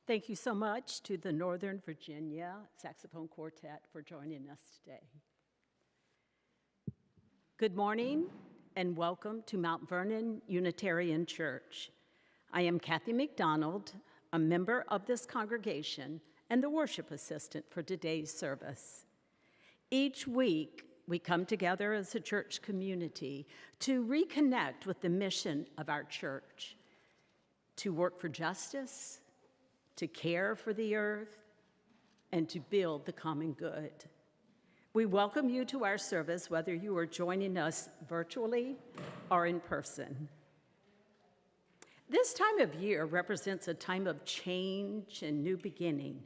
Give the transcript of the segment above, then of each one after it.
Thank you so much to the Northern Virginia Saxophone Quartet for joining us today. Good morning and welcome to Mount Vernon Unitarian Church. I am Kathy McDonald, a member of this congregation and the worship assistant for today's service. Each week, we come together as a church community to reconnect with the mission of our church, to work for justice, to care for the earth, and to build the common good. We welcome you to our service, whether you are joining us virtually or in person. This time of year represents a time of change and new beginning.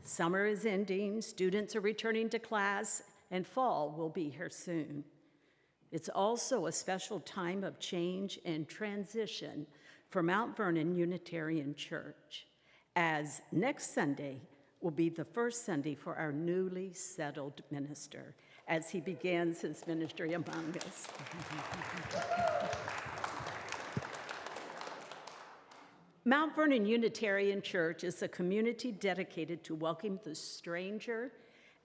Summer is ending, students are returning to class, and fall will be here soon. It's also a special time of change and transition for Mount Vernon Unitarian Church, as next Sunday will be the first Sunday for our newly settled minister as he begins his ministry among us. Mount Vernon Unitarian Church is a community dedicated to welcoming the stranger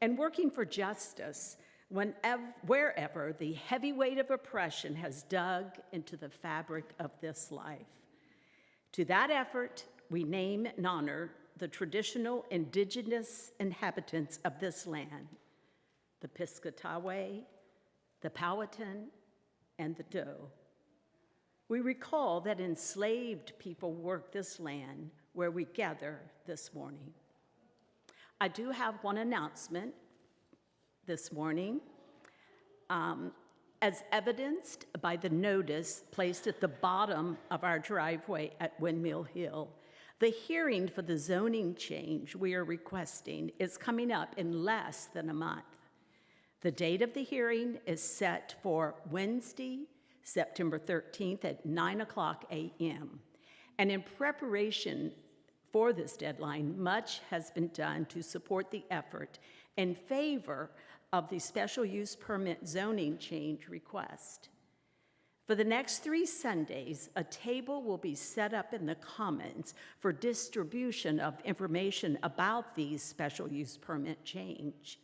and working for justice wherever the heavy weight of oppression has dug into the fabric of this life. To that effort, we name and honor the traditional indigenous inhabitants of this land, the Piscataway, the Powhatan, and the Doe. We recall that enslaved people worked this land where we gather this morning. I do have one announcement this morning. As evidenced by the notice placed at the bottom of our driveway at Windmill Hill, the hearing for the zoning change we are requesting is coming up in less than a month. The date of the hearing is set for Wednesday, September 13th at 9:00 a.m. And in preparation for this deadline, much has been done to support the effort in favor of the special use permit zoning change request. For the next 3 Sundays, a table will be set up in the Commons for distribution of information about these special use permit change,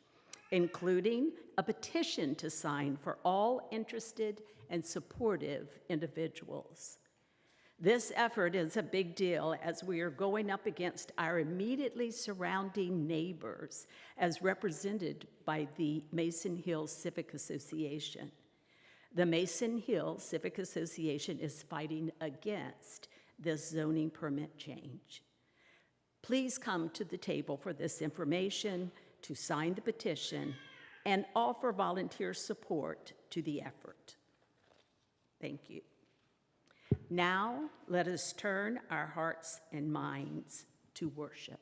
including a petition to sign for all interested and supportive individuals. This effort is a big deal as we are going up against our immediately surrounding neighbors as represented by the Mason Hill Civic Association. The Mason Hill Civic Association is fighting against this zoning permit change. Please come to the table for this information, to sign the petition, and offer volunteer support to the effort. Thank you. Now, let us turn our hearts and minds to worship.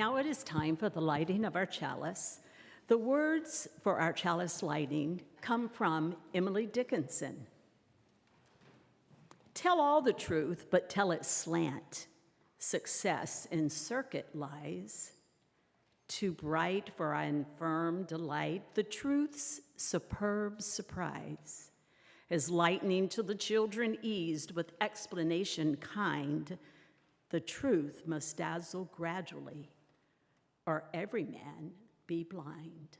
Now it is time for the lighting of our chalice. The words for our chalice lighting come from Emily Dickinson. Tell all the truth, but tell it slant. Success in circuit lies. Too bright for our infirm delight, the truth's superb surprise. As lightning to the children eased with explanation kind, the truth must dazzle gradually, or every man be blind.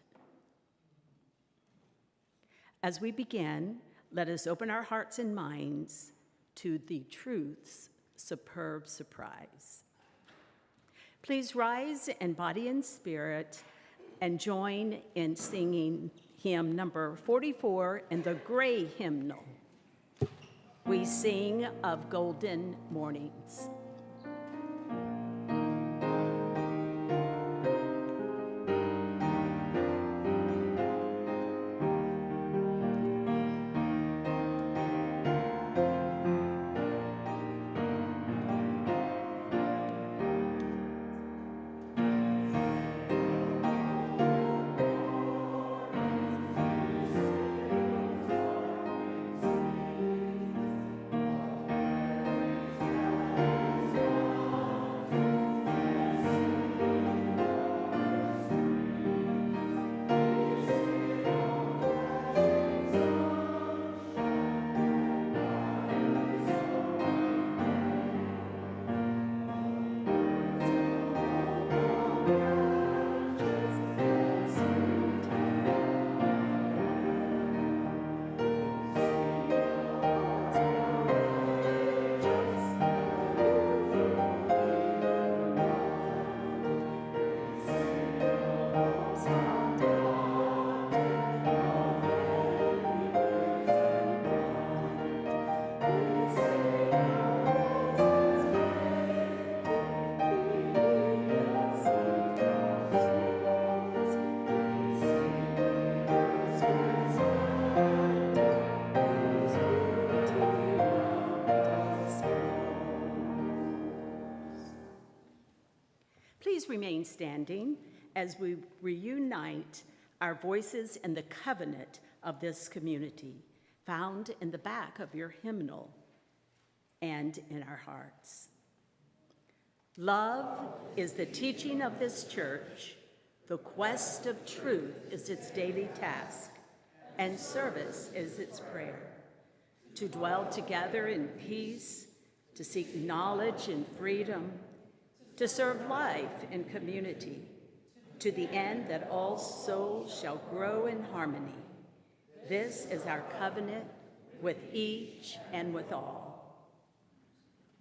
As we begin, let us open our hearts and minds to the truth's superb surprise. Please rise in body and spirit and join in singing hymn number 44 in the gray hymnal. We sing of golden mornings. Please remain standing as we reunite our voices in the covenant of this community, found in the back of your hymnal and in our hearts. Love is the teaching of this church. The quest of truth is its daily task, and service is its prayer. To dwell together in peace, to seek knowledge and freedom, to serve life in community, to the end that all souls shall grow in harmony. This is our covenant with each and with all.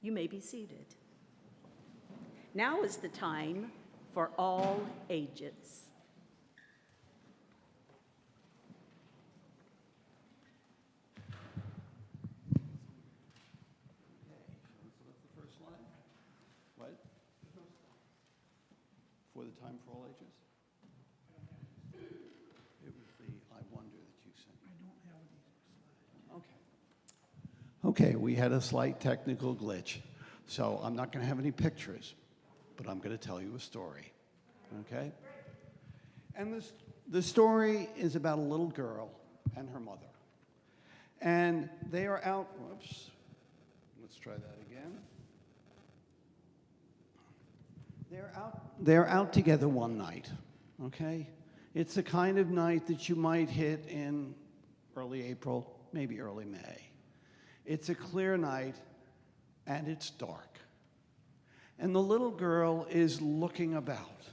You may be seated. Now is the time for all ages. For the time for all ages? It was the I Wonder that you sent. I don't have any slides. Okay, we had a slight technical glitch, so I'm not going to have any pictures, but I'm going to tell you a story, okay? And the story is about a little girl and her mother. And they are out, whoops, let's try that again. They're out together one night, okay? It's the kind of night that you might hit in early April, maybe early May. It's a clear night, and it's dark. And the little girl is looking about.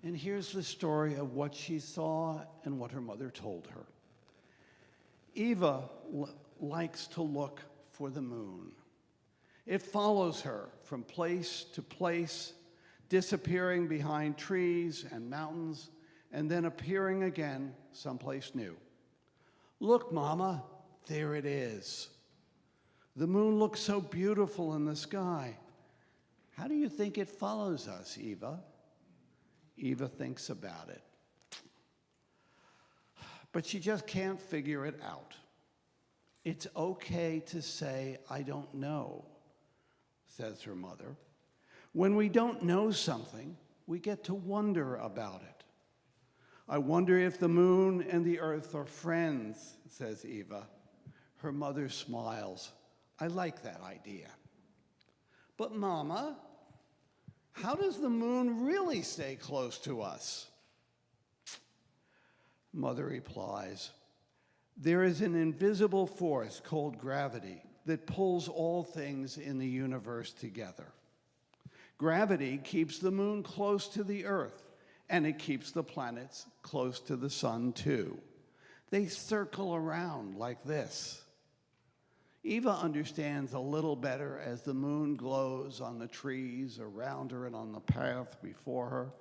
And here's the story of what she saw and what her mother told her. Eva likes to look for the moon. It follows her from place to place, disappearing behind trees and mountains, and then appearing again someplace new. Look, Mama, there it is. The moon looks so beautiful in the sky. How do you think it follows us, Eva? Eva thinks about it. But she just can't figure it out. It's okay to say, I don't know, says her mother. When we don't know something, we get to wonder about it. I wonder if the moon and the earth are friends, says Eva. Her mother smiles. I like that idea. But Mama, how does the moon really stay close to us? Mother replies, there is an invisible force called gravity that pulls all things in the universe together. Gravity keeps the moon close to the earth, and it keeps the planets close to the sun too. They circle around like this. Eva understands a little better as the moon glows on the trees around her and on the path before her.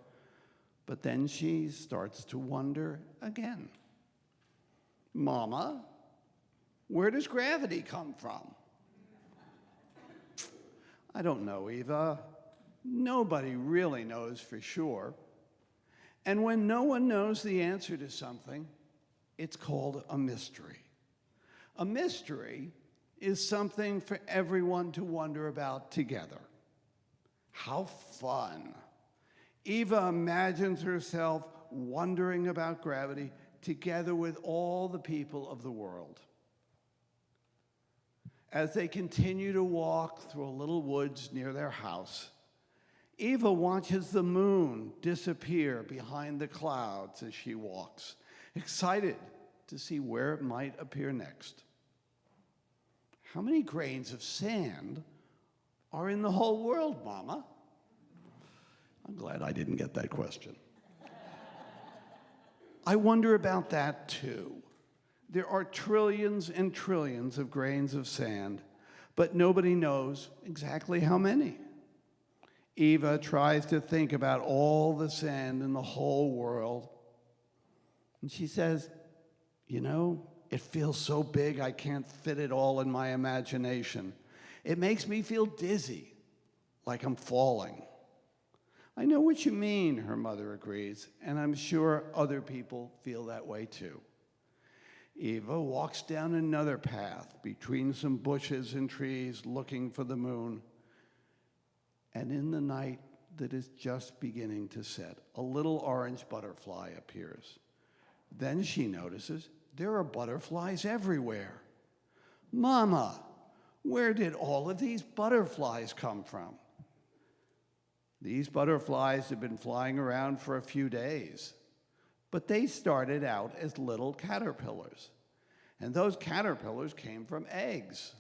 But then she starts to wonder again. Mama, where does gravity come from? I don't know, Eva. Nobody really knows for sure. And when no one knows the answer to something, it's called a mystery. A mystery is something for everyone to wonder about together. How fun! Eva imagines herself wondering about gravity together with all the people of the world. As they continue to walk through a little woods near their house, Eva watches the moon disappear behind the clouds as she walks, excited to see where it might appear next. How many grains of sand are in the whole world, Mama? I'm glad I didn't get that question. I wonder about that too. There are trillions and trillions of grains of sand, but nobody knows exactly how many. Eva tries to think about all the sand in the whole world, and she says, you know, it feels so big I can't fit it all in my imagination. It makes me feel dizzy, like I'm falling. I know what you mean, her mother agrees, and I'm sure other people feel that way too. Eva walks down another path between some bushes and trees looking for the moon. And in the night that is just beginning to set, a little orange butterfly appears. Then she notices there are butterflies everywhere. Mama, where did all of these butterflies come from? These butterflies have been flying around for a few days, but they started out as little caterpillars. And those caterpillars came from eggs.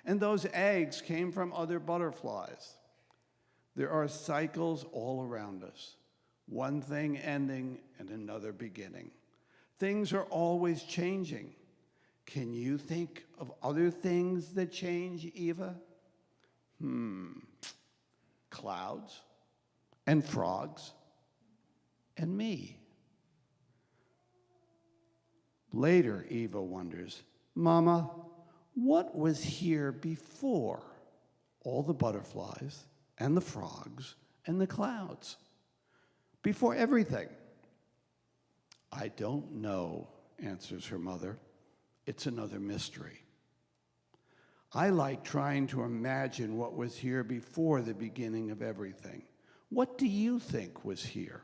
And those eggs came from other butterflies. There are cycles all around us, one thing ending and another beginning. Things are always changing. Can you think of other things that change, Eva? Clouds and frogs and me. Later, Eva wonders, Mama, what was here before all the butterflies and the frogs and the clouds? Before everything? I don't know, answers her mother. It's another mystery. I like trying to imagine what was here before the beginning of everything. What do you think was here?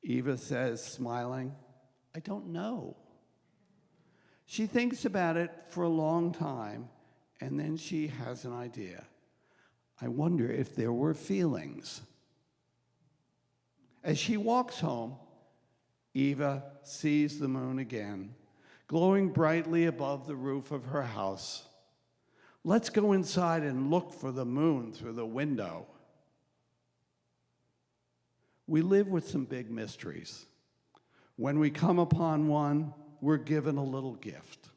Eva says, smiling, I don't know. She thinks about it for a long time, and then she has an idea. I wonder if there were feelings. As she walks home, Eva sees the moon again, glowing brightly above the roof of her house. Let's go inside and look for the moon through the window. We live with some big mysteries. When we come upon one, we're given a little gift.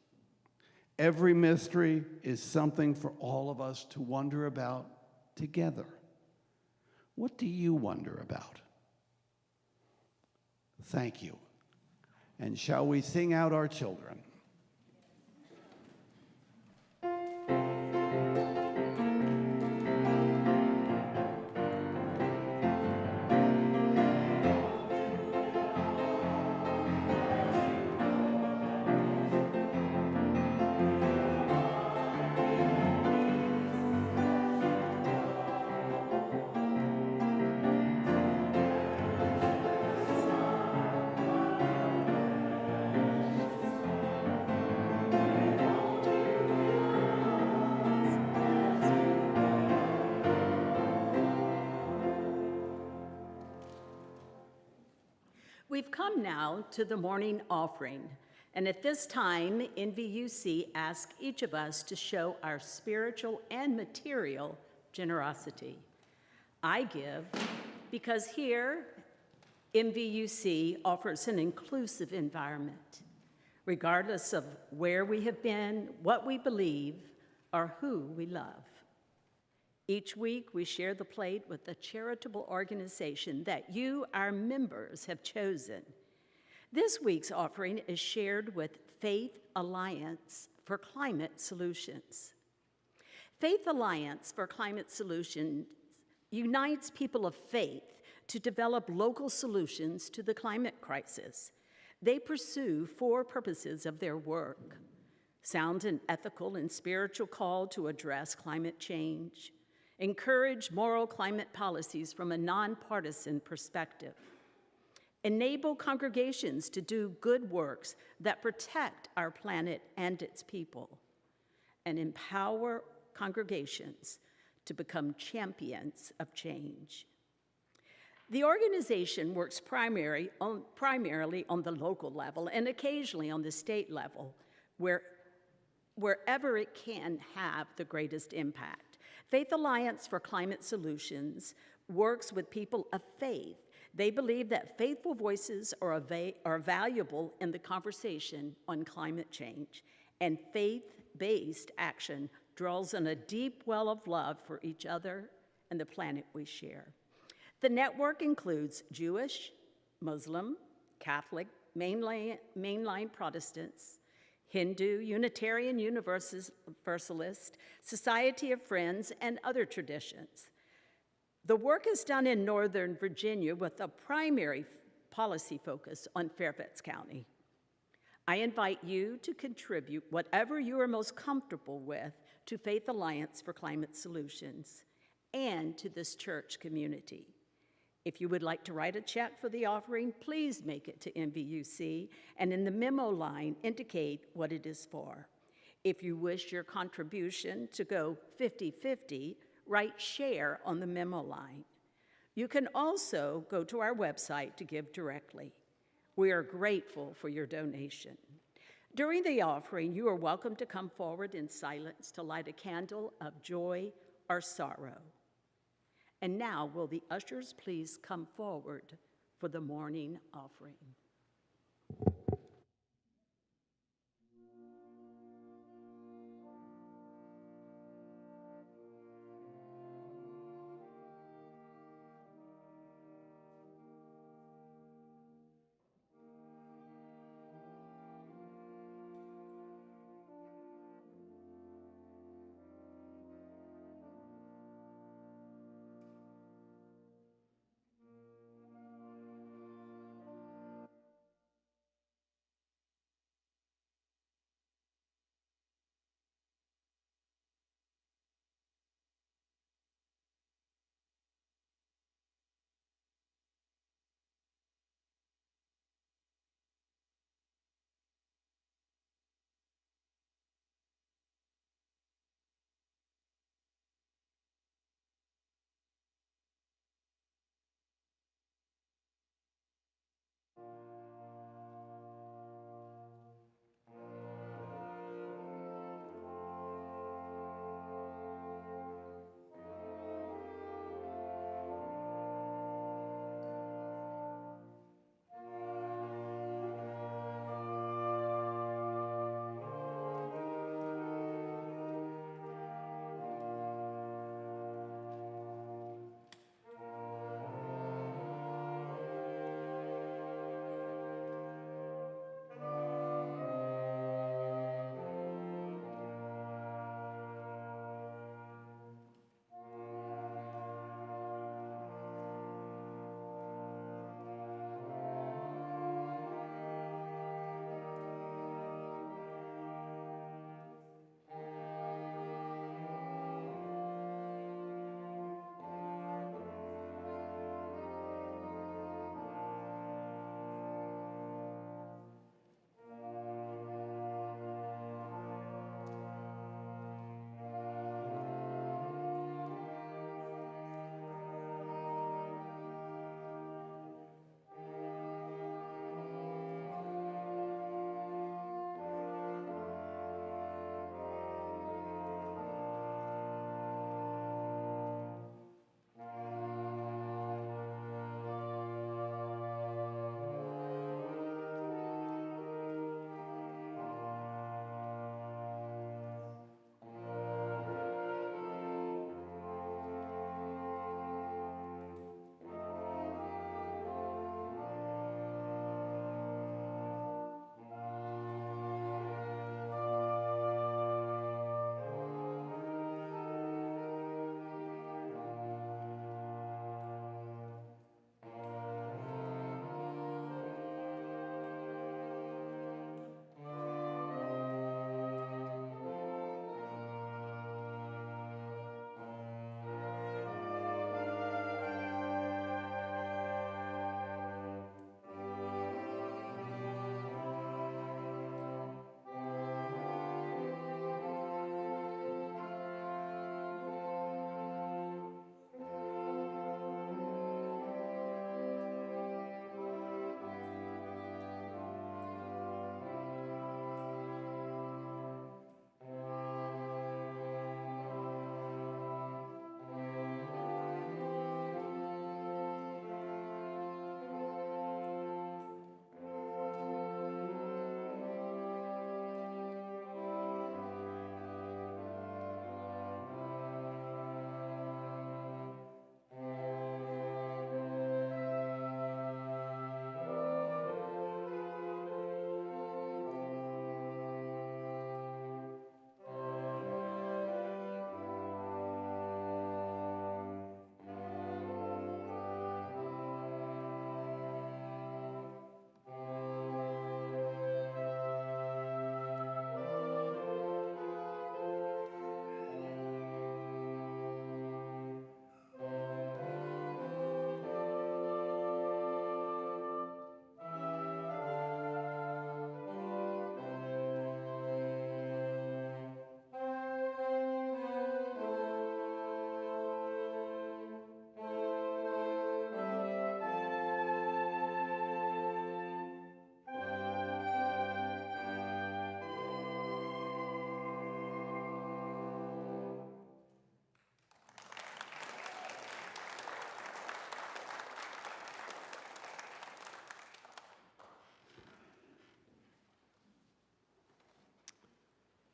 Every mystery is something for all of us to wonder about together. What do you wonder about? Thank you. And shall we sing out our children? We've come now to the morning offering, and at this time, MVUC asks each of us to show our spiritual and material generosity. I give because here, MVUC offers an inclusive environment, regardless of where we have been, what we believe, or who we love. Each week, we share the plate with a charitable organization that you, our members, have chosen. This week's offering is shared with Faith Alliance for Climate Solutions. Faith Alliance for Climate Solutions unites people of faith to develop local solutions to the climate crisis. They pursue 4 purposes of their work: sound an ethical and spiritual call to address climate change, encourage moral climate policies from a nonpartisan perspective, enable congregations to do good works that protect our planet and its people, and empower congregations to become champions of change. The organization works primarily on the local level and occasionally on the state level, wherever it can have the greatest impact. Faith Alliance for Climate Solutions works with people of faith. They believe that faithful voices are valuable in the conversation on climate change, and faith-based action draws on a deep well of love for each other and the planet we share. The network includes Jewish, Muslim, Catholic, mainline Protestants, Hindu, Unitarian Universalist, Society of Friends, and other traditions. The work is done in Northern Virginia with a primary policy focus on Fairfax County. I invite you to contribute whatever you are most comfortable with to Faith Alliance for Climate Solutions and to this church community. If you would like to write a check for the offering, please make it to MVUC, and in the memo line, indicate what it is for. If you wish your contribution to go 50-50, write share on the memo line. You can also go to our website to give directly. We are grateful for your donation. During the offering, you are welcome to come forward in silence to light a candle of joy or sorrow. And now, will the ushers please come forward for the morning offering?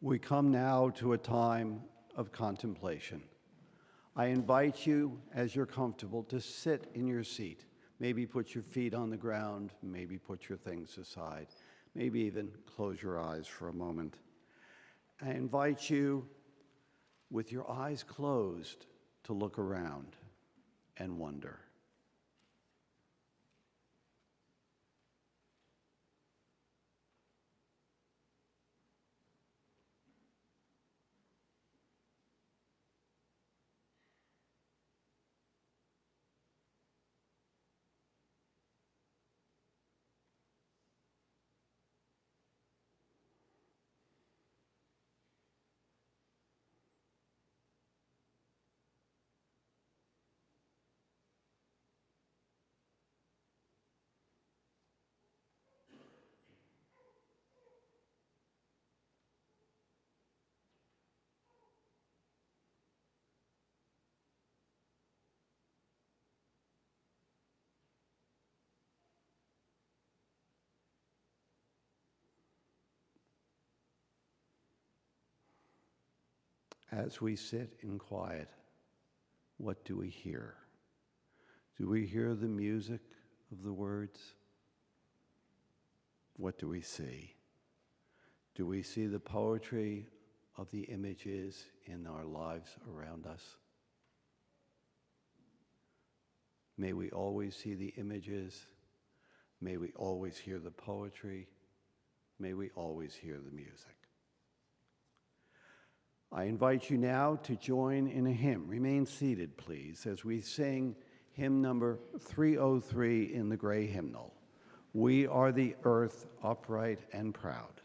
We come now to a time of contemplation. I invite you, as you're comfortable, to sit in your seat. Maybe put your feet on the ground, maybe put your things aside, maybe even close your eyes for a moment. I invite you, with your eyes closed, to look around and wonder. As we sit in quiet, what do we hear? Do we hear the music of the words? What do we see? Do we see the poetry of the images in our lives around us? May we always see the images. May we always hear the poetry. May we always hear the music. I invite you now to join in a hymn. Remain seated, please, as we sing hymn number 303 in the gray hymnal. We are the earth, upright and proud.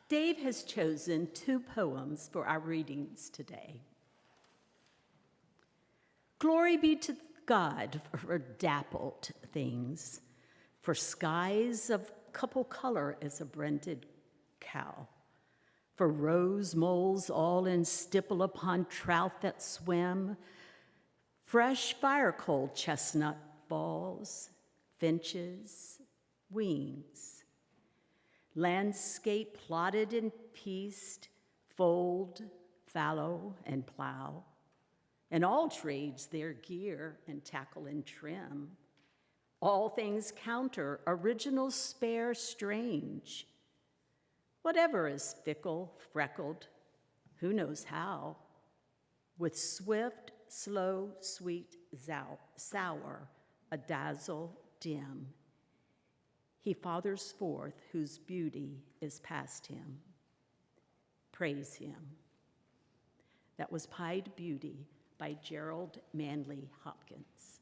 Dave has chosen 2 poems for our readings today. Glory be to God for dappled things, for skies of couple color as a branded cow, for rose moles all in stipple upon trout that swim, fresh fire-coal chestnut balls, finches, wings, landscape plotted and pieced, fold, fallow, and plow, and all trades their gear and tackle and trim. All things counter, original spare strange. Whatever is fickle, freckled, who knows how, with swift, slow, sweet, sour, a dazzle dim, he fathers forth whose beauty is past him. Praise him. That was Pied Beauty by Gerald Manley Hopkins.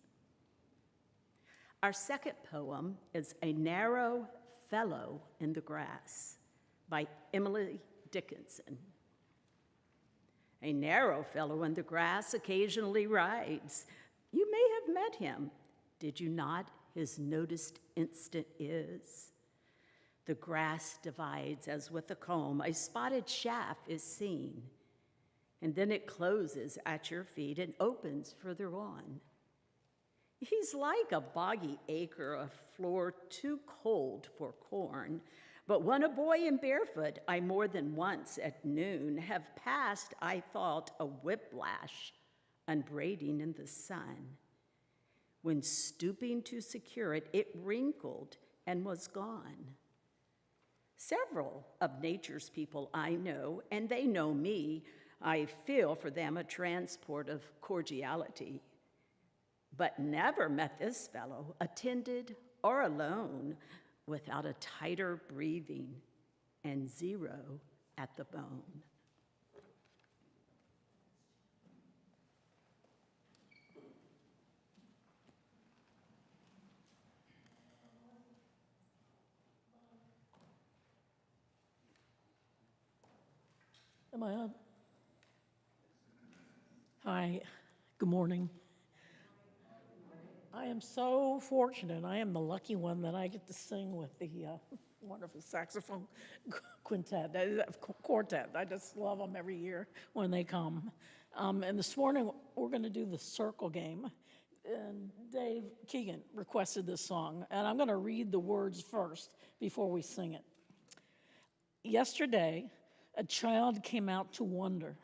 Our second poem is A Narrow Fellow in the Grass by Emily Dickinson. A narrow fellow in the grass occasionally rides. You may have met him, did you not? His noticed instant is. The grass divides as with a comb, a spotted shaft is seen, and then it closes at your feet and opens further on. He's like a boggy acre of floor too cold for corn, but when a boy and barefoot, I more than once at noon have passed, I thought, a whiplash unbraiding in the sun. When stooping to secure it, it wrinkled and was gone. Several of nature's people I know, and they know me. I feel for them a transport of cordiality, but never met this fellow, attended or alone, without a tighter breathing and zero at the bone. Am I on? Hi, good morning. I am so fortunate. I am the lucky one that I get to sing with the wonderful saxophone quartet. I just love them every year when they come. And this morning, we're going to do the circle game. And Dave Keegan requested this song, and I'm going to read the words first before we sing it. Yesterday, a child came out to wonder,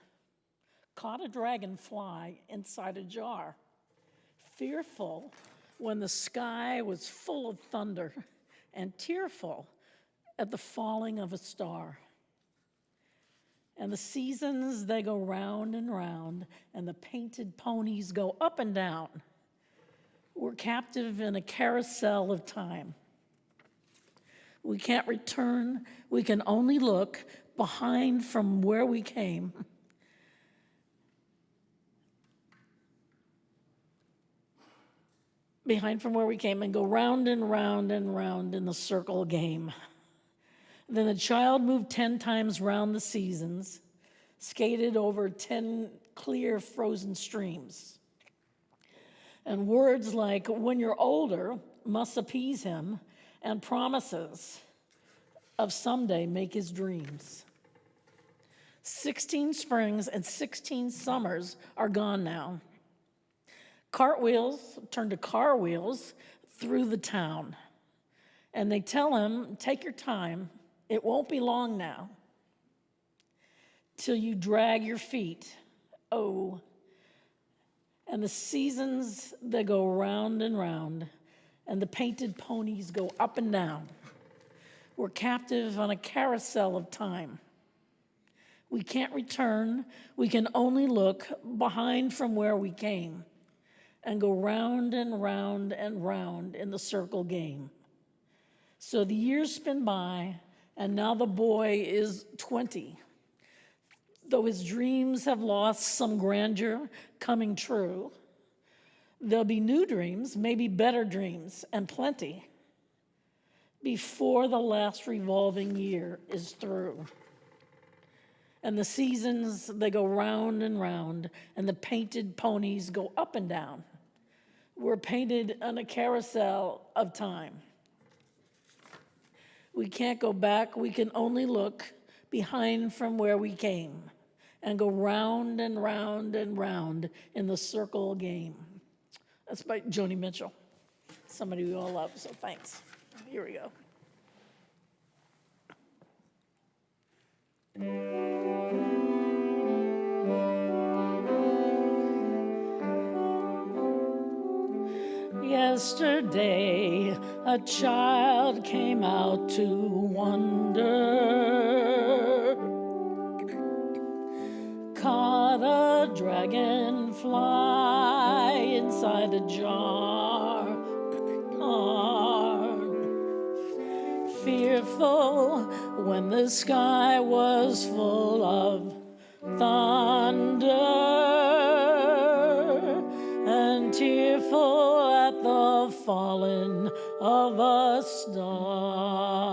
caught a dragonfly inside a jar, fearful when the sky was full of thunder, and tearful at the falling of a star. And the seasons, they go round and round, and the painted ponies go up and down. We're captive in a carousel of time. We can't return, we can only look behind from where we came. Behind from where we came and go round and round and round in the circle game. Then the child moved 10 times round the seasons, skated over 10 clear frozen streams. And words like, when you're older, must appease him, and promises of someday make his dreams. 16 springs and 16 summers are gone now. Cartwheels turn to car wheels through the town. And they tell him, take your time, it won't be long now. Till you drag your feet, oh. And the seasons, they go round and round, and the painted ponies go up and down. We're captive on a carousel of time. We can't return, we can only look behind from where we came and go round and round and round in the circle game. So the years spin by, and now the boy is 20. Though his dreams have lost some grandeur coming true, there'll be new dreams, maybe better dreams, and plenty, before the last revolving year is through. And the seasons, they go round and round, and the painted ponies go up and down. We're painted on a carousel of time. We can't go back, we can only look behind from where we came and go round and round and round in the circle game. That's by Joni Mitchell, somebody we all love, so thanks. Here we go. Yesterday, a child came out to wonder, caught a dragonfly inside a jar. Fearful when the sky was full of thunder, and tearful at the falling of a star.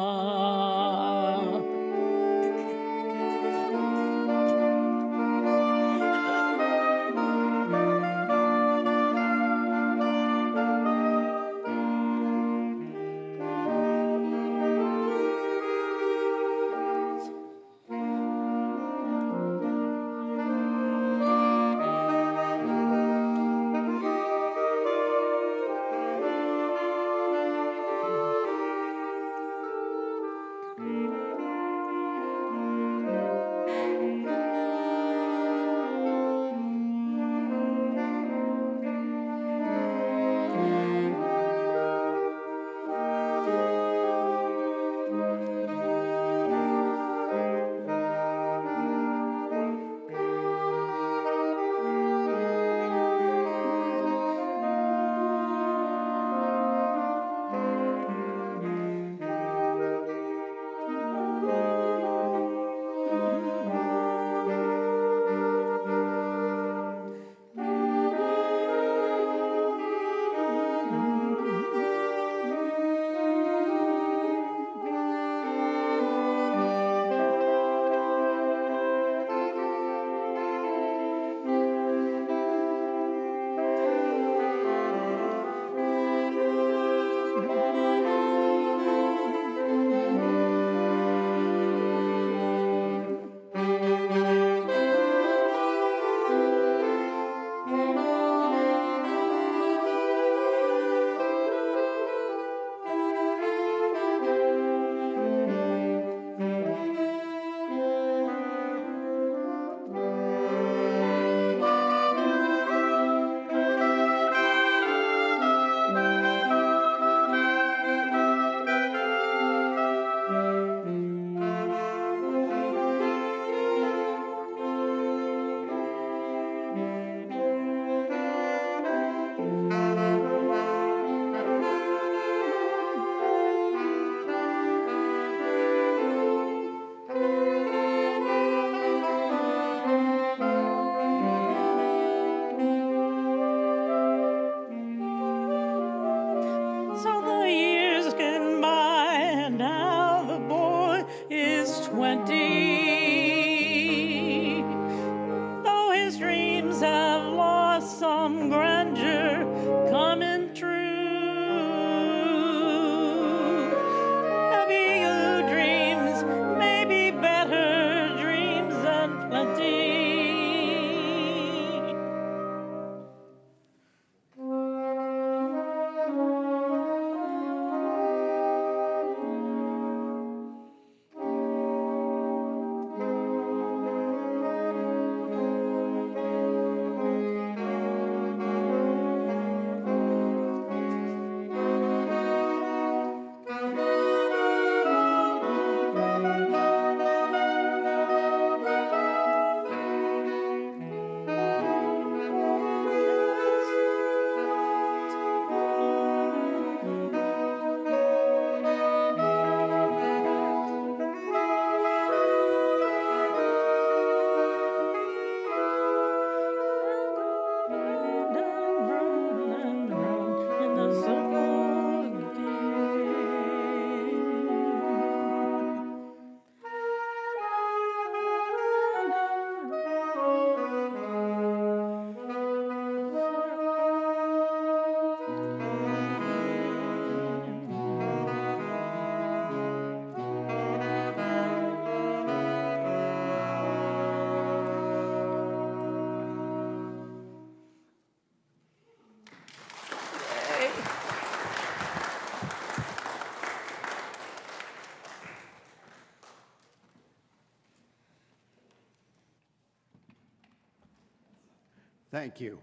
Thank you.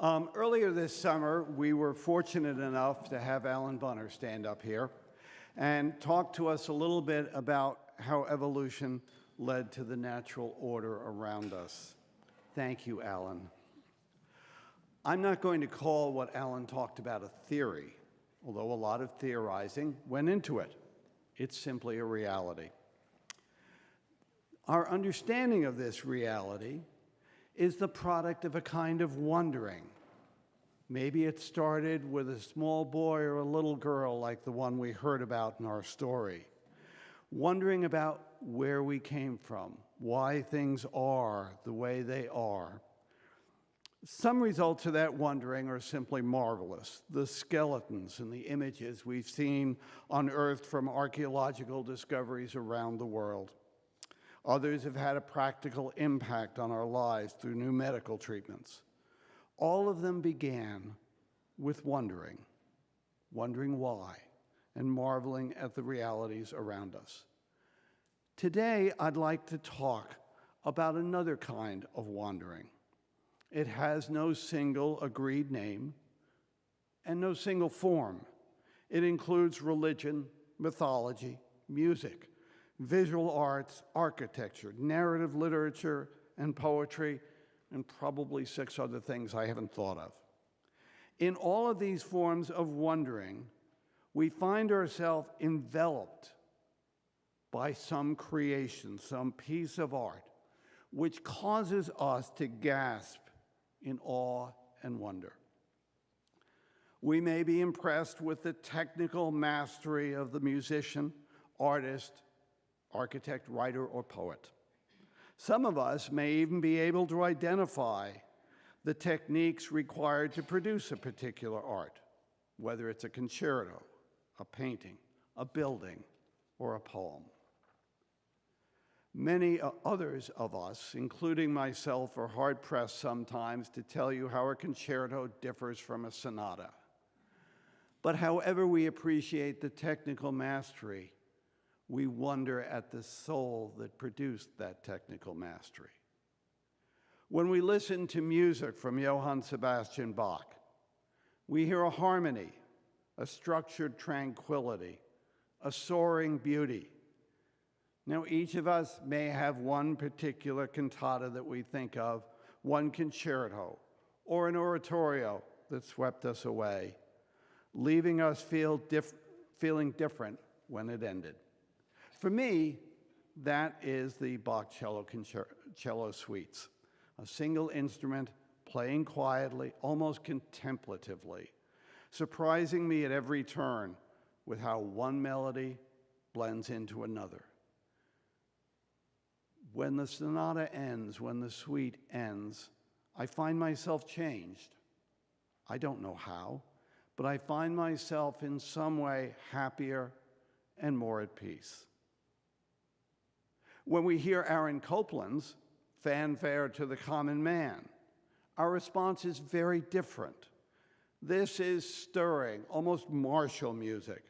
Earlier this summer, we were fortunate enough to have Alan Bunner stand up here and talk to us a little bit about how evolution led to the natural order around us. Thank you, Alan. I'm not going to call what Alan talked about a theory, although a lot of theorizing went into it. It's simply a reality. Our understanding of this reality is the product of a kind of wondering. Maybe it started with a small boy or a little girl like the one we heard about in our story, wondering about where we came from, why things are the way they are. Some results of that wondering are simply marvelous. The skeletons and the images we've seen unearthed from archaeological discoveries around the world. Others have had a practical impact on our lives through new medical treatments. All of them began with wondering why, and marveling at the realities around us. Today, I'd like to talk about another kind of wandering. It has no single agreed name and no single form. It includes religion, mythology, music, visual arts, architecture, narrative literature, and poetry, and probably 6 other things I haven't thought of. In all of these forms of wondering, we find ourselves enveloped by some creation, some piece of art, which causes us to gasp in awe and wonder. We may be impressed with the technical mastery of the musician, artist, architect, writer, or poet. Some of us may even be able to identify the techniques required to produce a particular art, whether it's a concerto, a painting, a building, or a poem. Many others of us, including myself, are hard-pressed sometimes to tell you how a concerto differs from a sonata. But however we appreciate the technical mastery, we wonder at the soul that produced that technical mastery. When we listen to music from Johann Sebastian Bach, we hear a harmony, a structured tranquility, a soaring beauty. Now, each of us may have one particular cantata that we think of, one concerto, or an oratorio that swept us away, leaving us feeling different when it ended. For me, that is the Bach cello suites, a single instrument playing quietly, almost contemplatively, surprising me at every turn with how one melody blends into another. When the sonata ends, when the suite ends, I find myself changed. I don't know how, but I find myself in some way happier and more at peace. When we hear Aaron Copland's Fanfare to the Common Man, our response is very different. This is stirring, almost martial music,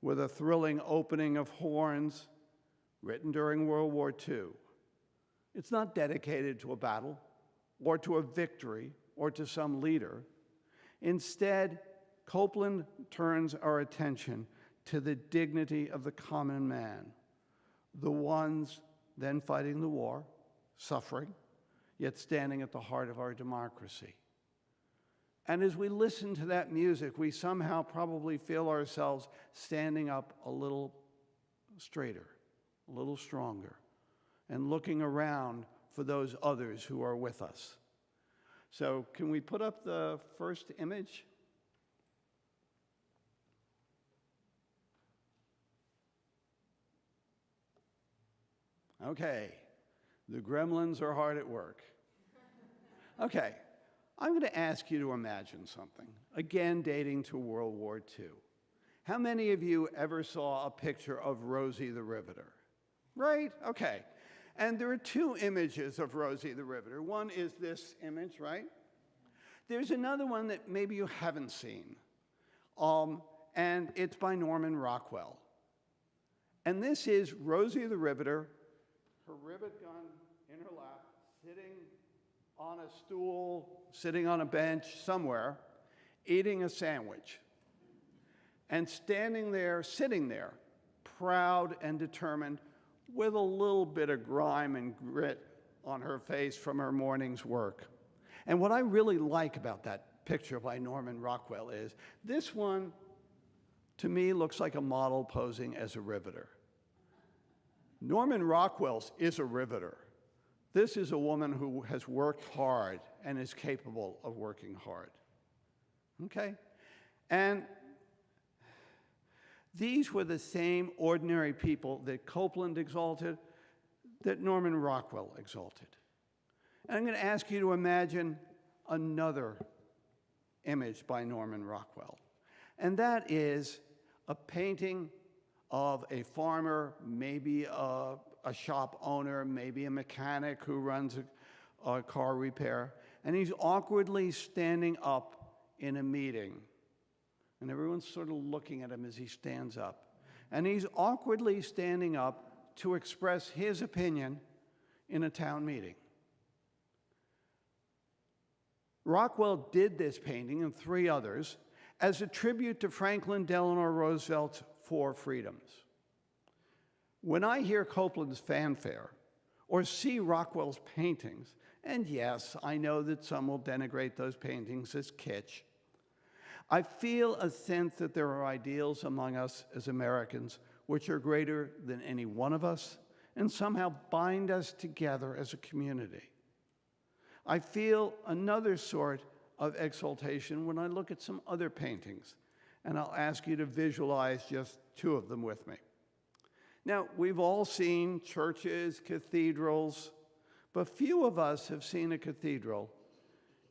with a thrilling opening of horns, written during World War II. It's not dedicated to a battle, or to a victory, or to some leader. Instead, Copland turns our attention to the dignity of the common man, the ones then fighting the war, suffering, yet standing at the heart of our democracy. And as we listen to that music, we somehow probably feel ourselves standing up a little straighter, a little stronger, and looking around for those others who are with us. So can we put up the first image? Okay, the gremlins are hard at work. Okay, I'm going to ask you to imagine something, again dating to World War II. How many of you ever saw a picture of Rosie the Riveter? Right? Okay. And there are 2 images of Rosie the Riveter. One is this image, right? There's another one that maybe you haven't seen, and it's by Norman Rockwell. And this is Rosie the Riveter, her rivet gun in her lap, sitting on a stool, sitting on a bench somewhere, eating a sandwich, and standing there, sitting there, proud and determined, with a little bit of grime and grit on her face from her morning's work. And what I really like about that picture by Norman Rockwell is this one, to me, looks like a model posing as a riveter. Norman Rockwell's is a riveter. This is a woman who has worked hard and is capable of working hard. Okay? And these were the same ordinary people that Copeland exalted, that Norman Rockwell exalted. And I'm going to ask you to imagine another image by Norman Rockwell. And that is a painting of a farmer, maybe a shop owner, maybe a mechanic who runs a car repair, and he's awkwardly standing up in a meeting. And everyone's sort of looking at him as he stands up. And he's awkwardly standing up to express his opinion in a town meeting. Rockwell did this painting and 3 others as a tribute to Franklin Delano Roosevelt's 4 freedoms. When I hear Copeland's fanfare or see Rockwell's paintings, and yes, I know that some will denigrate those paintings as kitsch, I feel a sense that there are ideals among us as Americans which are greater than any one of us and somehow bind us together as a community. I feel another sort of exaltation when I look at some other paintings, and I'll ask you to visualize just 2 of them with me. Now, we've all seen churches, cathedrals, but few of us have seen a cathedral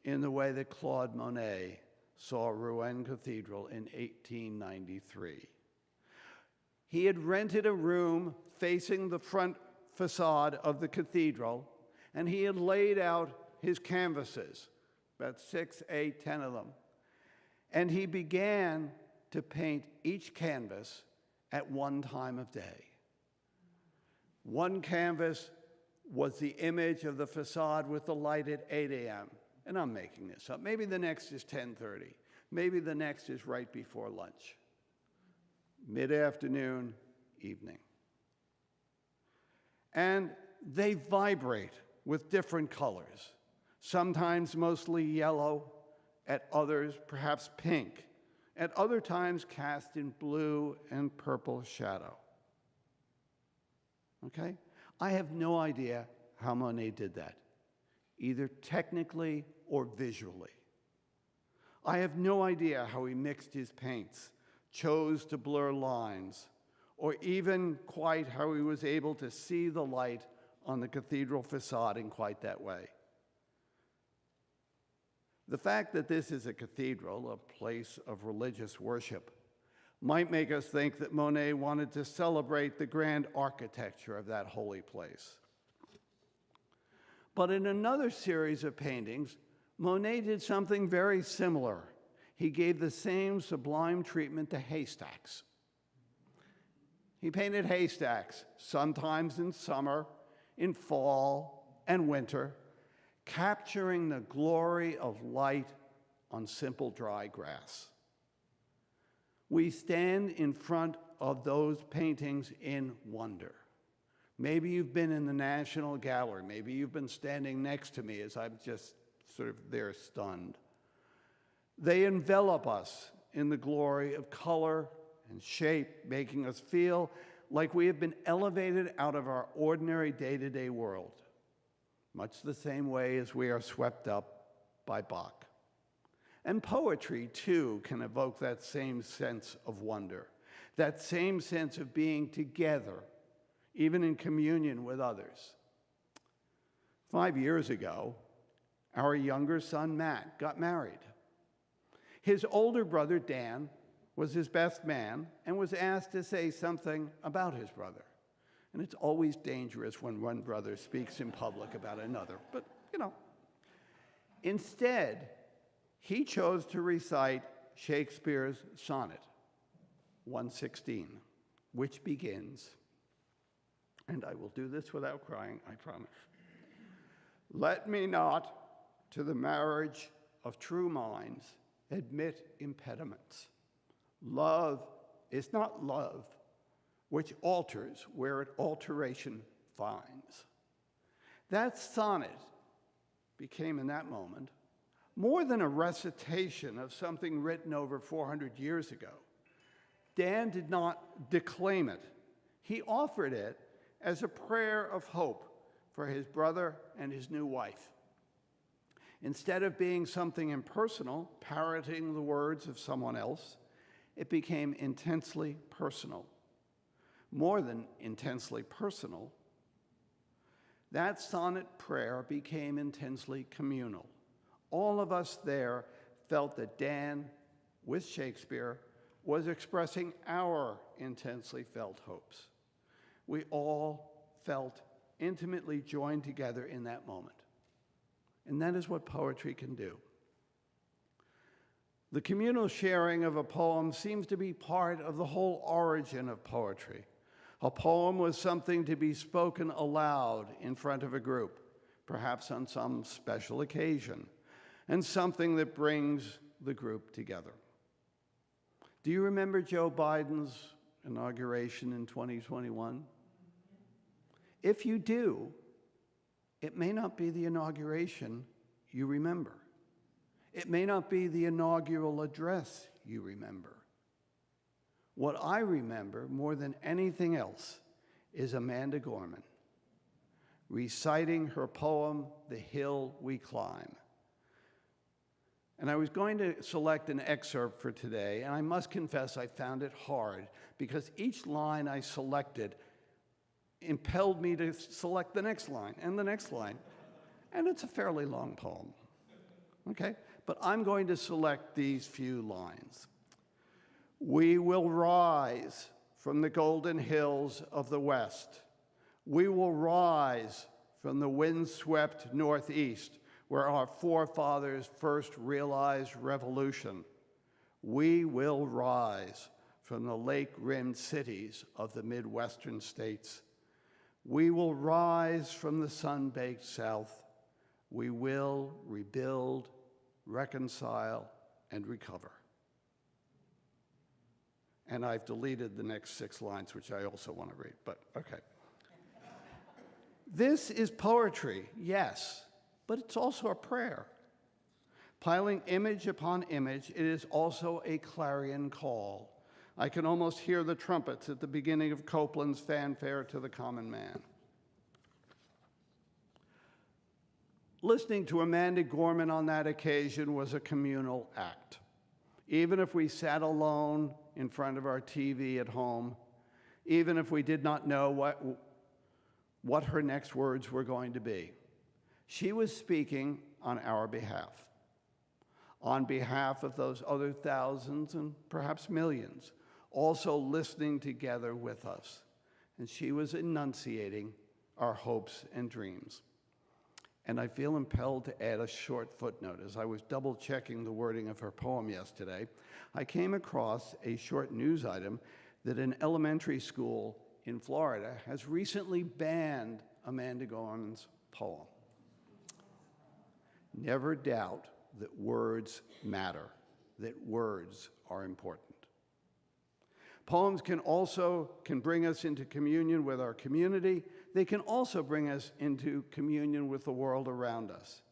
in the way that Claude Monet saw Rouen Cathedral in 1893. He had rented a room facing the front facade of the cathedral, and he had laid out his canvases, about 6, 8, 10 of them. And he began to paint each canvas at one time of day. One canvas was the image of the facade with the light at 8 a.m. And I'm making this up. Maybe the next is 10:30. Maybe the next is right before lunch. Mid-afternoon, evening. And they vibrate with different colors, sometimes mostly yellow, at others perhaps pink, at other times cast in blue and purple shadow. Okay? I have no idea how Monet did that, either technically or visually. I have no idea how he mixed his paints, chose to blur lines, or even quite how he was able to see the light on the cathedral facade in quite that way. The fact that this is a cathedral, a place of religious worship, might make us think that Monet wanted to celebrate the grand architecture of that holy place. But in another series of paintings, Monet did something very similar. He gave the same sublime treatment to haystacks. He painted haystacks, sometimes in summer, in fall, and winter, capturing the glory of light on simple dry grass. We stand in front of those paintings in wonder. Maybe you've been in the National Gallery. Maybe you've been standing next to me as I'm just sort of there stunned. They envelop us in the glory of color and shape, making us feel like we have been elevated out of our ordinary day-to-day world, much the same way as we are swept up by Bach. And poetry, too, can evoke that same sense of wonder, that same sense of being together, even in communion with others. 5 years ago, our younger son, Matt, got married. His older brother, Dan, was his best man and was asked to say something about his brother. And it's always dangerous when one brother speaks in public about another, but, you know. Instead, he chose to recite Shakespeare's sonnet, 116, which begins, and I will do this without crying, I promise. Let me not to the marriage of true minds admit impediments. Love is not love which alters where it alteration finds. That sonnet became, in that moment, more than a recitation of something written over 400 years ago. Dan did not declaim it. He offered it as a prayer of hope for his brother and his new wife. Instead of being something impersonal, parroting the words of someone else, it became intensely personal. More than intensely personal, that sonnet prayer became intensely communal. All of us there felt that Dan, with Shakespeare, was expressing our intensely felt hopes. We all felt intimately joined together in that moment. And that is what poetry can do. The communal sharing of a poem seems to be part of the whole origin of poetry. A poem was something to be spoken aloud in front of a group, perhaps on some special occasion, and something that brings the group together. Do you remember Joe Biden's inauguration in 2021? If you do, it may not be the inauguration you remember. It may not be the inaugural address you remember. What I remember more than anything else is Amanda Gorman reciting her poem, The Hill We Climb. And I was going to select an excerpt for today, and I must confess I found it hard because each line I selected impelled me to select the next line and the next line. And it's a fairly long poem, okay? But I'm going to select these few lines. We will rise from the golden hills of the west. We will rise from the windswept northeast, where our forefathers first realized revolution. We will rise from the lake-rimmed cities of the Midwestern states. We will rise from the sun-baked south. We will rebuild, reconcile, and recover. And I've deleted the next 6 lines, which I also want to read, but okay. This is poetry, yes, but it's also a prayer. Piling image upon image, it is also a clarion call. I can almost hear the trumpets at the beginning of Copland's Fanfare to the Common Man. Listening to Amanda Gorman on that occasion was a communal act. Even if we sat alone in front of our TV at home, even if we did not know what her next words were going to be, she was speaking on our behalf, on behalf of those other thousands and perhaps millions, also listening together with us. And she was enunciating our hopes and dreams. And I feel impelled to add a short footnote. As I was double-checking the wording of her poem yesterday, I came across a short news item that an elementary school in Florida has recently banned Amanda Gorman's poem. Never doubt that words matter, that words are important. Poems can bring us into communion with our community. They can also bring us into communion with the world around us.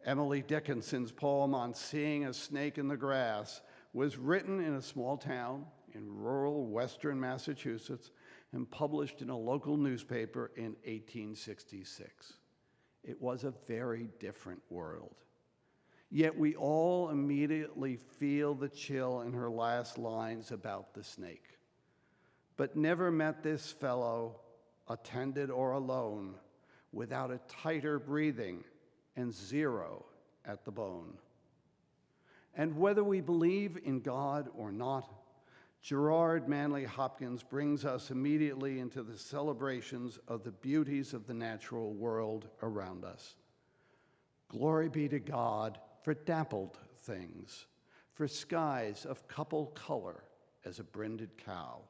Emily Dickinson's poem on seeing a snake in the grass was written in a small town in rural western Massachusetts and published in a local newspaper in 1866. It was a very different world. Yet we all immediately feel the chill in her last lines about the snake. But never met this fellow, attended or alone, without a tighter breathing and 0 at the bone. And whether we believe in God or not, Gerard Manley Hopkins brings us immediately into the celebrations of the beauties of the natural world around us. Glory be to God for dappled things, for skies of couple color as a brinded cow,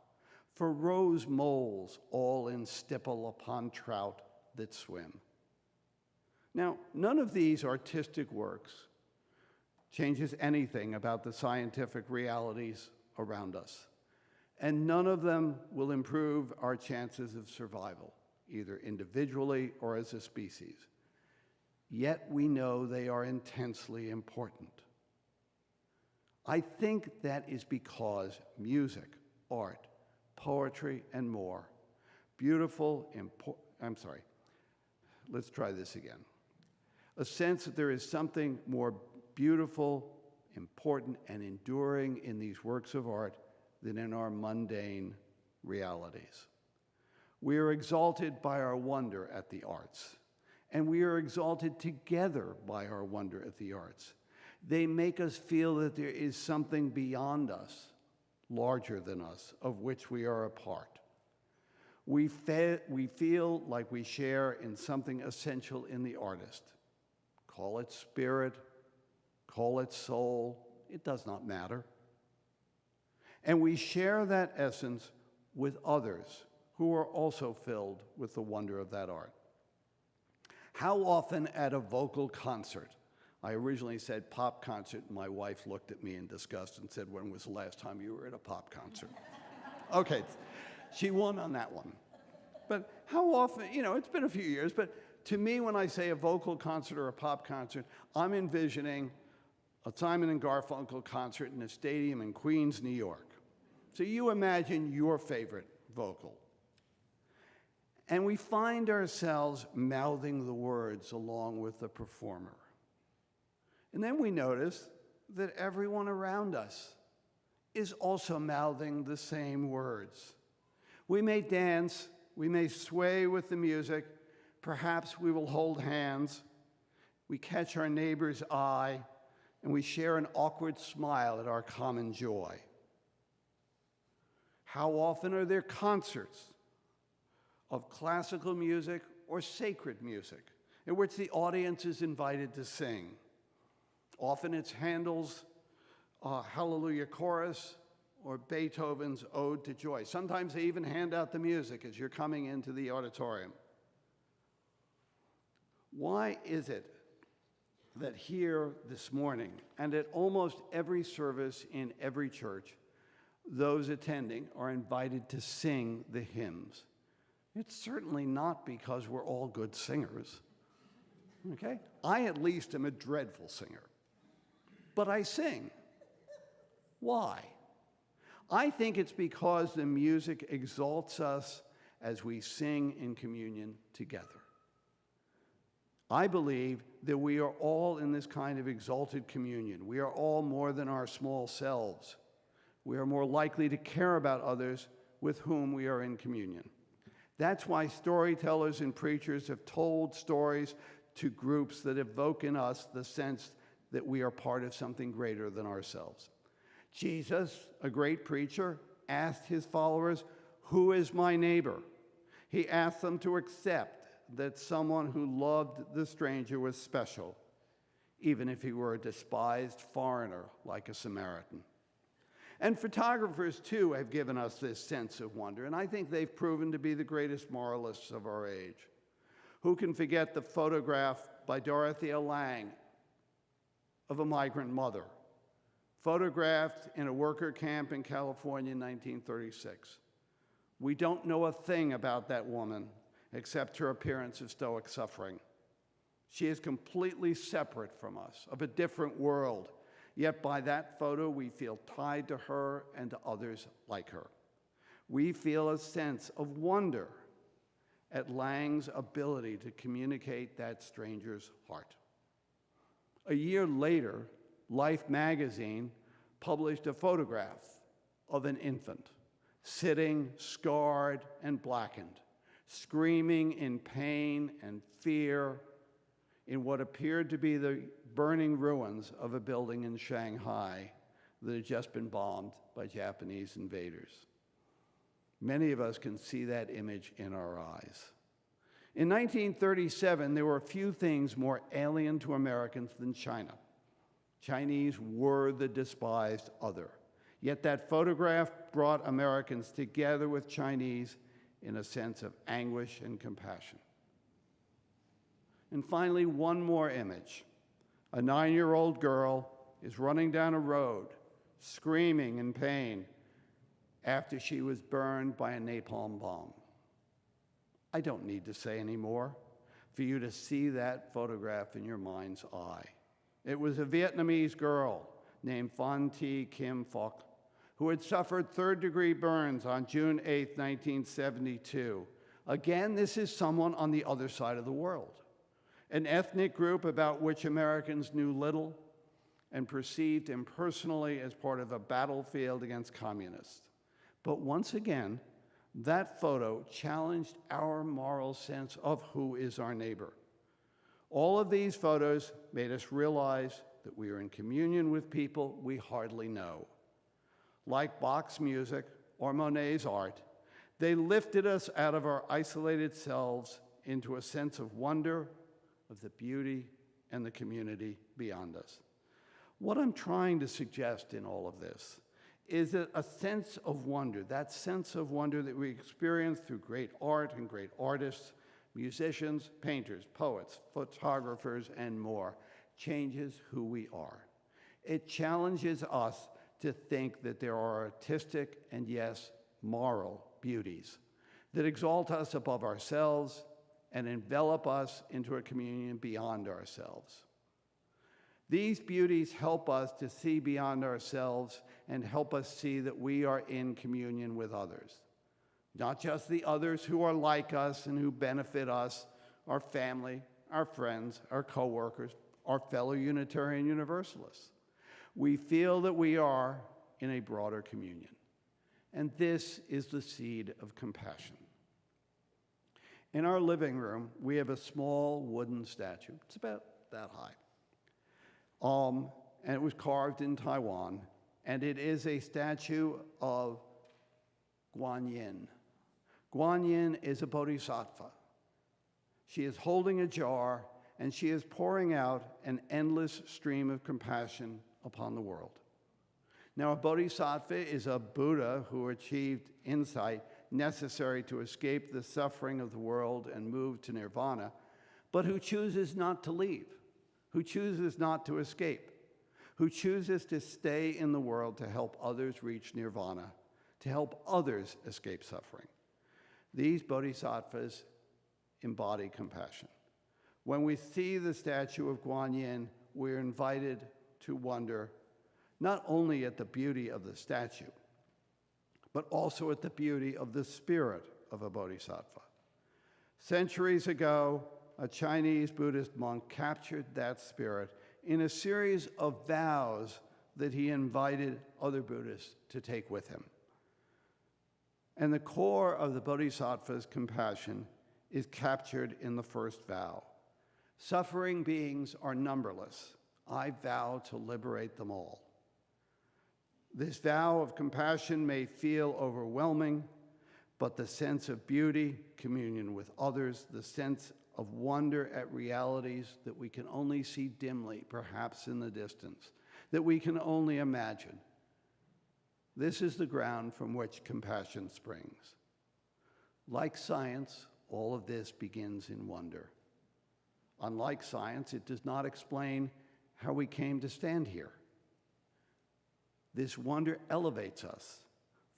for rose moles all in stipple upon trout that swim. Now, none of these artistic works changes anything about the scientific realities around us. and none of them will improve our chances of survival, either individually or as a species. Yet we know they are intensely important. I think that is because music, art, poetry, and more, let's try this again. A sense that there is something more beautiful, important, and enduring in these works of art than in our mundane realities. We are exalted by our wonder at the arts, and we are exalted together by our wonder at the arts. They make us feel that there is something beyond us, larger than us, of which we are a part. We feel like we share in something essential in the artist. Call it spirit, call it soul, it does not matter. And we share that essence with others who are also filled with the wonder of that art. How often at a vocal concert, I originally said pop concert, and my wife looked at me in disgust and said, "When was the last time you were at a pop concert?" Okay, she won on that one. But how often, it's been a few years, but to me, when I say a vocal concert or a pop concert, I'm envisioning a Simon and Garfunkel concert in a stadium in Queens, New York. So you imagine your favorite vocal. And we find ourselves mouthing the words along with the performer. And then we notice that everyone around us is also mouthing the same words. We may dance, we may sway with the music, perhaps we will hold hands, we catch our neighbor's eye, and we share an awkward smile at our common joy. How often are there concerts of classical music or sacred music in which the audience is invited to sing? Often it's Handel's Hallelujah Chorus or Beethoven's Ode to Joy. Sometimes they even hand out the music as you're coming into the auditorium. Why is it that here this morning, and at almost every service in every church, those attending are invited to sing the hymns? It's certainly not because we're all good singers, okay? I at least am a dreadful singer, but I sing. Why? I think it's because the music exalts us as we sing in communion together. I believe that we are all in this kind of exalted communion. We are all more than our small selves. We are more likely to care about others with whom we are in communion. That's why storytellers and preachers have told stories to groups that evoke in us the sense that we are part of something greater than ourselves. Jesus, a great preacher, asked his followers, "Who is my neighbor?" He asked them to accept that someone who loved the stranger was special, even if he were a despised foreigner like a Samaritan. And photographers, too, have given us this sense of wonder, and I think they've proven to be the greatest moralists of our age. Who can forget the photograph by Dorothea Lange of a migrant mother, photographed in a worker camp in California in 1936? We don't know a thing about that woman except her appearance of stoic suffering. She is completely separate from us, of a different world. Yet by that photo, we feel tied to her and to others like her. We feel a sense of wonder at Lange's ability to communicate that stranger's heart. A year later, Life magazine published a photograph of an infant sitting scarred and blackened, screaming in pain and fear in what appeared to be the burning ruins of a building in Shanghai that had just been bombed by Japanese invaders. Many of us can see that image in our eyes. In 1937, there were a few things more alien to Americans than China. Chinese were the despised other. Yet that photograph brought Americans together with Chinese in a sense of anguish and compassion. And finally, one more image. A 9-year-old girl is running down a road, screaming in pain, after she was burned by a napalm bomb. I don't need to say any more for you to see that photograph in your mind's eye. It was a Vietnamese girl named Phan Thi Kim Phuc, who had suffered third-degree burns on June 8, 1972. Again, this is someone on the other side of the world, an ethnic group about which Americans knew little and perceived impersonally as part of a battlefield against communists. But once again, that photo challenged our moral sense of who is our neighbor. All of these photos made us realize that we are in communion with people we hardly know. Like Bach's music or Monet's art, they lifted us out of our isolated selves into a sense of wonder, of the beauty and the community beyond us. What I'm trying to suggest in all of this is that a sense of wonder, that sense of wonder that we experience through great art and great artists, musicians, painters, poets, photographers, and more, changes who we are. It challenges us to think that there are artistic and, yes, moral beauties that exalt us above ourselves and envelop us into a communion beyond ourselves. These beauties help us to see beyond ourselves and help us see that we are in communion with others. Not just the others who are like us and who benefit us, our family, our friends, our coworkers, our fellow Unitarian Universalists. We feel that we are in a broader communion. And this is the seed of compassion. In our living room, we have a small wooden statue. It's about that high. And it was carved in Taiwan, and it is a statue of Guan Yin. Guan Yin is a bodhisattva. She is holding a jar, and she is pouring out an endless stream of compassion upon the world. Now, a bodhisattva is a Buddha who achieved insight necessary to escape the suffering of the world and move to nirvana, but who chooses not to leave, who chooses not to escape, who chooses to stay in the world to help others reach nirvana, to help others escape suffering. These bodhisattvas embody compassion. When we see the statue of Guan Yin, we're invited to wonder not only at the beauty of the statue, but also at the beauty of the spirit of a bodhisattva. Centuries ago, a Chinese Buddhist monk captured that spirit in a series of vows that he invited other Buddhists to take with him. And the core of the bodhisattva's compassion is captured in the first vow. Suffering beings are numberless. I vow to liberate them all. This vow of compassion may feel overwhelming, but the sense of beauty, communion with others, the sense of wonder at realities that we can only see dimly, perhaps in the distance, that we can only imagine. This is the ground from which compassion springs. Like science, all of this begins in wonder. Unlike science, it does not explain how we came to stand here. This wonder elevates us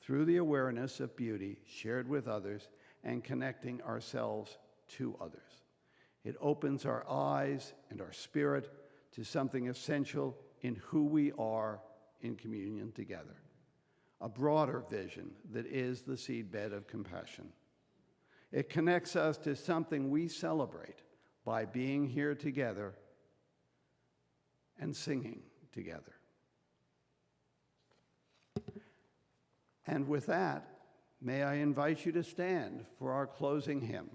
through the awareness of beauty shared with others and connecting ourselves to others. It opens our eyes and our spirit to something essential in who we are in communion together, a broader vision that is the seedbed of compassion. It connects us to something we celebrate by being here together and singing together. And with that, may I invite you to stand for our closing hymn.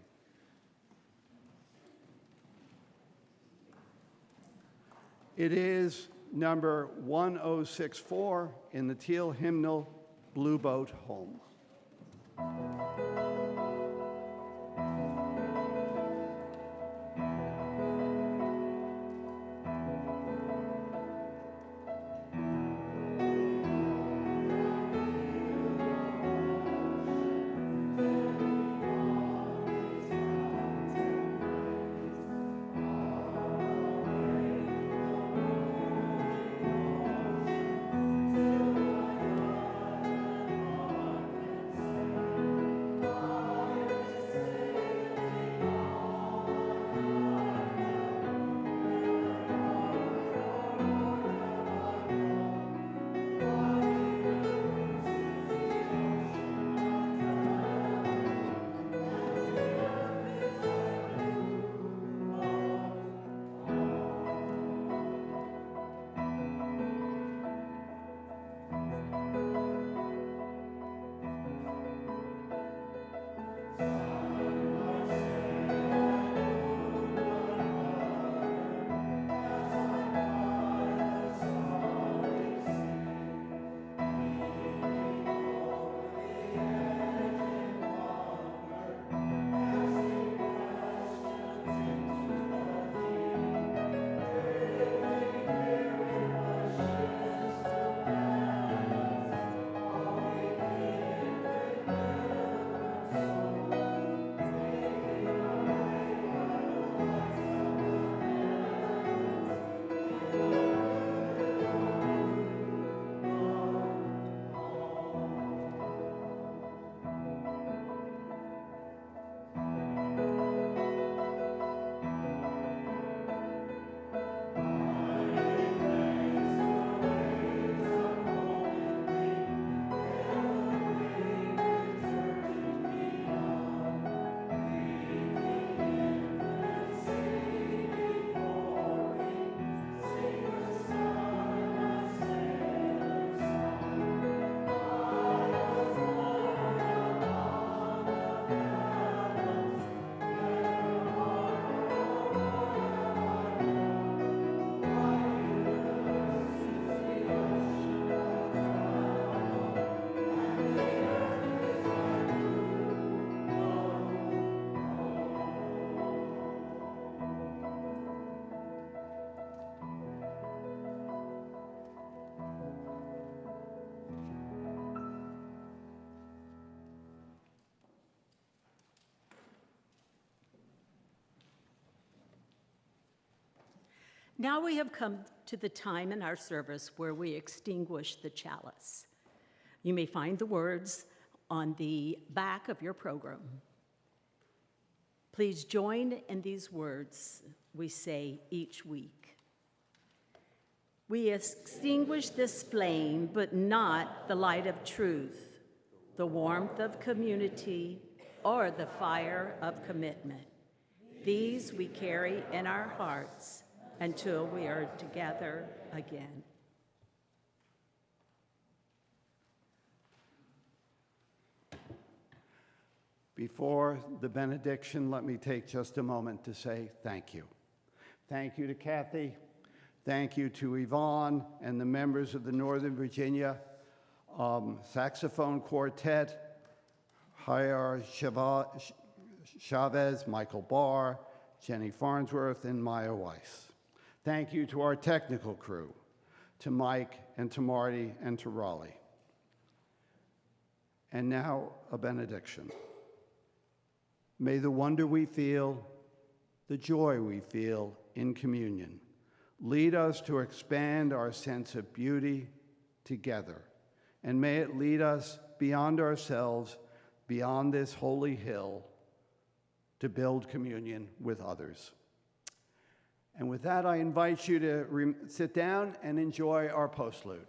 It is number 1064 in the Teal hymnal, Blue Boat Home. Now we have come to the time in our service where we extinguish the chalice. You may find the words on the back of your program. Please join in these words we say each week. We extinguish this flame, but not the light of truth, the warmth of community, or the fire of commitment. These we carry in our hearts until we are together again. Before the benediction, let me take just a moment to say thank you. Thank you to Kathy. Thank you to Yvonne and the members of the Northern Virginia Saxophone Quartet, Jair Chavez, Michael Barr, Jenny Farnsworth, and Maya Weiss. Thank you to our technical crew, to Mike and to Marty and to Raleigh. And now a benediction. May the wonder we feel, the joy we feel in communion, lead us to expand our sense of beauty together. And may it lead us beyond ourselves, beyond this holy hill, to build communion with others. And with that, I invite you to sit down and enjoy our postlude.